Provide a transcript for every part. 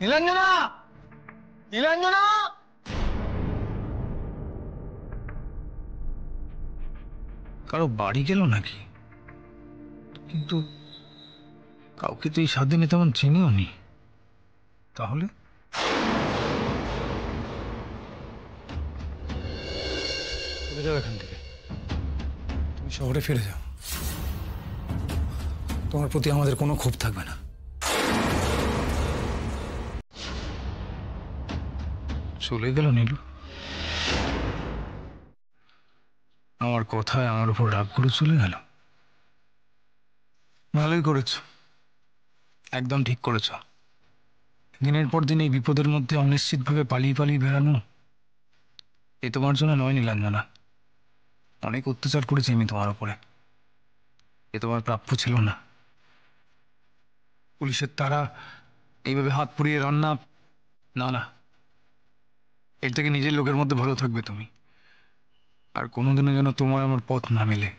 নীলাঞ্জনা, নীলাঞ্জনা। কারো বাড়ি গেল নাকি? কিন্তু কাউকে তো এই 7 দিনে তেমন চিনিও নি। তাহলে চলে যাও এখান থেকে। তুমি শহরে ফিরে যাও। তোমার প্রতি আমাদের কোনো ক্ষোভ থাকবে না। চলে গেল নীলু। আমার কথায় আমার উপর রাগ করে চলে গেল। ভালোই করেছ, একদম ঠিক করেছ। দিনের পর দিন এই বিপদের মধ্যে অনিশ্চিতভাবে পালিয়ে পালিয়ে বেড়ানো এ তোমার জন্য নয় নীলাঞ্জনা। অনেক অত্যাচার করেছি আমি তোমার উপরে, এ তোমার প্রাপ্য ছিল না। পুলিশের তারা, এইভাবে হাত পুড়িয়ে রান্না, না না, এর থেকে নিজের লোকের মধ্যে ভালো থাকবে তুমি। আর কোনোদিনও যেন তোমার আমার পথ না মেলে।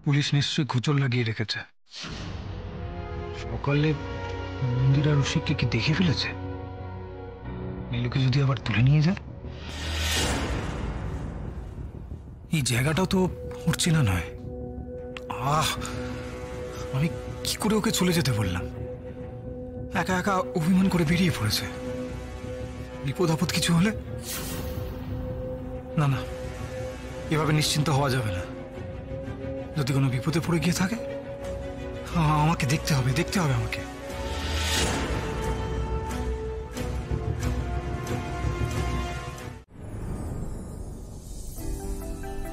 পুলিশ নিশ্চয়ই খুচর লাগিয়ে রেখেছে। সকালে মন্দিরা রসিককে কি দেখে ফেলেছে? নীলুকে যদি আবার তুলে নিয়ে যায়? এই জায়গাটাও তো ওর চেনা নয়। আমি কি করে ওকে চলে যেতে বললাম? একা একা অভিমান করে বেরিয়ে পড়েছে। বিপদ আপদ কিছু হলে? না না, এভাবে নিশ্চিন্ত হওয়া যাবে না। যদি কোনো বিপদে পড়ে গিয়ে থাকে, আমাকে দেখতে হবে, দেখতে হবে আমাকে।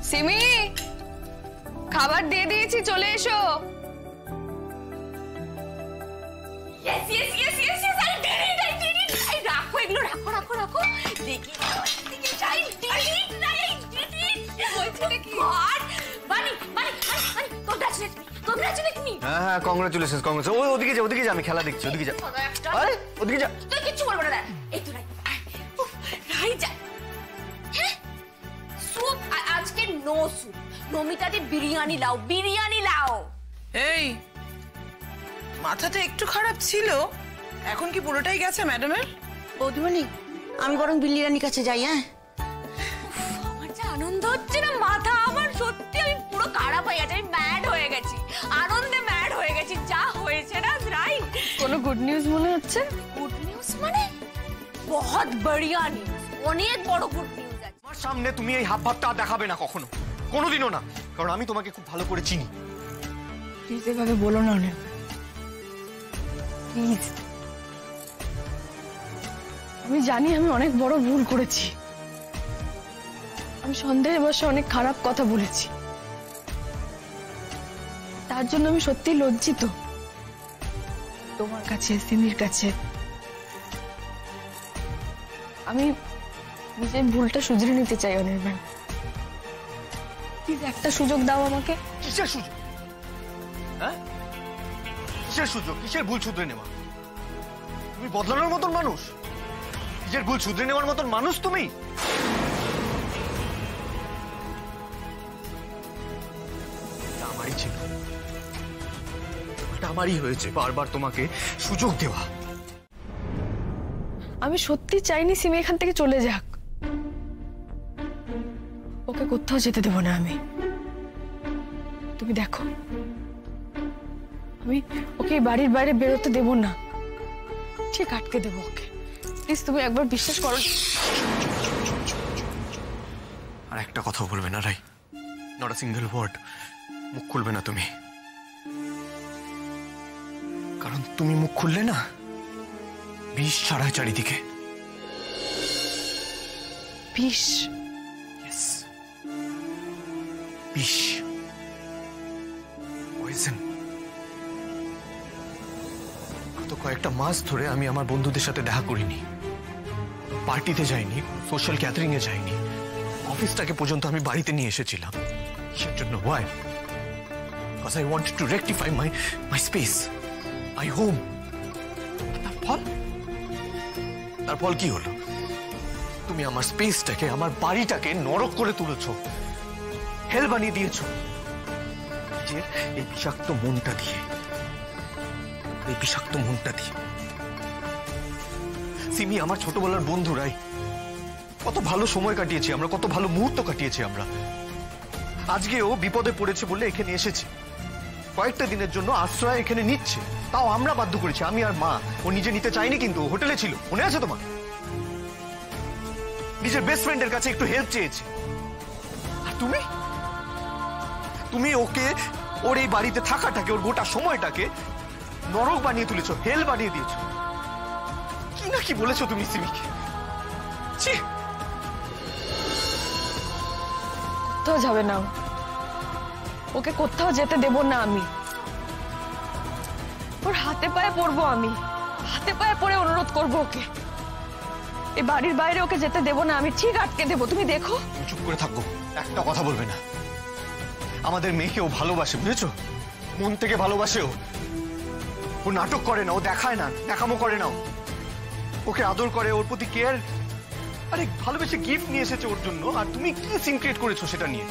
সিমি, খাবার দিয়ে দিয়েছি, চলে এসো। Yes yes yes yes yes, আরে দেরি নাই, দেরি নাই, রাখো এগুলো, রাখো রাখো রাখো। দেখি দেখি যাই, দেরি নাই, দেরি হয়েছে কি? আর বানি বানি বানি, কংগ্রাচুলেট মি, কংগ্রাচুলেট মি। হ্যাঁ, কংগ্রাচুলেশনস কংগ্রাচুলেশন। ওদিকে যা, ওদিকে যা, আমি খেলা দেখছি, ওদিকে যা। আরে ওদিকে যা। তুই কিচ্ছু বলবো না। এই তো রাই, রাই যা। স্যুপ আজকে নো স্যুপ, নমিতাদি বিরিয়ানি লাও, বিরিয়ানি লাও। এই মাথাটা একটু খারাপ ছিল, এখন কি পুরোটাই গেছে ম্যাডামের? বৌদিমণি, আমি বরং বিল্লিরানির কাছে যাই। হ্যাঁ, আমার যে আনন্দ হচ্ছে না, মাথা আমার সত্যি, আমি পুরো খারাপ হয়ে গেছে, আমি ম্যাড হয়ে গেছি, আনন্দে ম্যাড হয়ে গেছি। যা হয়েছে না রাই। কোনো গুড নিউজ মনে হচ্ছে? গুড নিউজ মানে বহুত বড়িয়া নিউজ, অনেক বড় গুড নিউজ আছে। আমার সামনে তুমি এই হাব ভাবটা দেখাবে না কখনো, কোনোদিনও না, কারণ আমি তোমাকে খুব ভালো করে চিনি। প্লিজ এভাবে বলো না অনেক, প্লিজ। আমি জানি আমি অনেক বড় ভুল করেছি। আমি সন্দেহের বশে অনেক খারাপ কথা বলেছি, তার জন্য আমি সত্যি লজ্জিত। তোমার কাছে, সিমির কাছে আমি নিজের ভুলটা শুধরে নিতে চাই অনির্বাণ। প্লিজ একটা সুযোগ দাও আমাকে। কিসের সুযোগ? হ্যাঁ, কিসের সুযোগ? কিসের ভুল শুধরে নেওয়া? তুমি বদলানোর মতন মানুষ? নিজের ভুল শুধরে নেওয়ার মতন মানুষ তুমি? আমারই ছিল, এটা আমারই হয়েছে, বারবার তোমাকে সুযোগ দেওয়া। আমি সত্যি চাইনি সিমি এখান থেকে চলে যাক। ওকে কোথাও যেতে দেবো না আমি। তুমি দেখো, আমি ওকে বাড়ির বাইরে বেরোতে দেবো না, ঠিক আটকে দেবো ওকে। প্লিজ তুমি একবার বিশ্বাস করো। আর একটা কথা বলবে না রাই, নট আ সিঙ্গেল ওয়ার্ড। মুখ খুলবে না তুমি, কারণ তুমি মুখ খুললে না বিষ ছড়ায় চারিদিকে। বিষ? বিষ, পয়জন। কয়েকটা মাস ধরে আমি আমার বন্ধুদের সাথে দেখা করিনি, পার্টিতে যাইনি, সোশ্যাল গ্যাদারিং এ যাইনি, অফিসটাকে পর্যন্ত আমি বাড়িতে নিয়ে এসেছিলাম। কিসের জন্য? Why? Because I wanted to rectify my space, my home. তার ফল কি হলো? তুমি আমার স্পেসটাকে, আমার বাড়িটাকে নরক করে তুলেছো, হেল বানিয়ে দিয়েছো। যে এই বিষাক্ত মনটা দিয়ে, এই বিষাক্ত মনটা দিয়ে। সিমি, আমার ছোটবেলার বন্ধুরাই, কত ভালো সময় কাটিয়েছি আমরা, কত ভালো মুহূর্ত কাটিয়েছি আমরা। আজকে ও বিপদে পড়েছে বলে এখানে এসেছে, কয়েকটা দিনের জন্য আশ্রয় এখানে নিচ্ছে, তাও আমরা বাধ্য করেছি, আমি আর মা। ও নিজে নিতে চাইনি, কিন্তু হোটেলে ছিল, মনে আছে তোমার? নিজের বেস্ট ফ্রেন্ডের কাছে একটু হেল্প চেয়েছে। আর তুমি ওকে, ওর এই বাড়িতে থাকাটাকে, ওর গোটা সময়টাকে নরক বানিয়ে তুলেছো, হেল বানিয়ে দিয়েছো। কি না কি বলেছো তুমি সিমিকে? কোথাও যাবে না, ওকে কোথাও যেতে দেব না আমি। ওর হাতে পায়ে পড়বো, আমি হাতে পায়ে পড়ে অনুরোধ করবো ওকে। এই বাড়ির বাইরে ওকে যেতে দেব না আমি, ঠিক আটকে দেবো। তুমি দেখো। তুমি চুপ করে থাকো, একটা কথা বলবে না। আমাদের মেয়েকে ও ভালোবাসে, বুঝেছো? মন থেকে ভালোবাসে ও। ও নাটক করে না, ও দেখায় না, দেখামো করে না। ওকে আদর করে, ওর প্রতি কেয়ার। আরে ভালোবেসে গিফট নিয়ে এসেছে ওর জন্য, আর তুমি কি সিন ক্রিয়েট করেছো সেটা নিয়ে?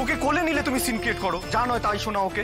ওকে কোলে নিলে তুমি সিন ক্রিয়েট করো, যা নয় তাই শোনা ওকে।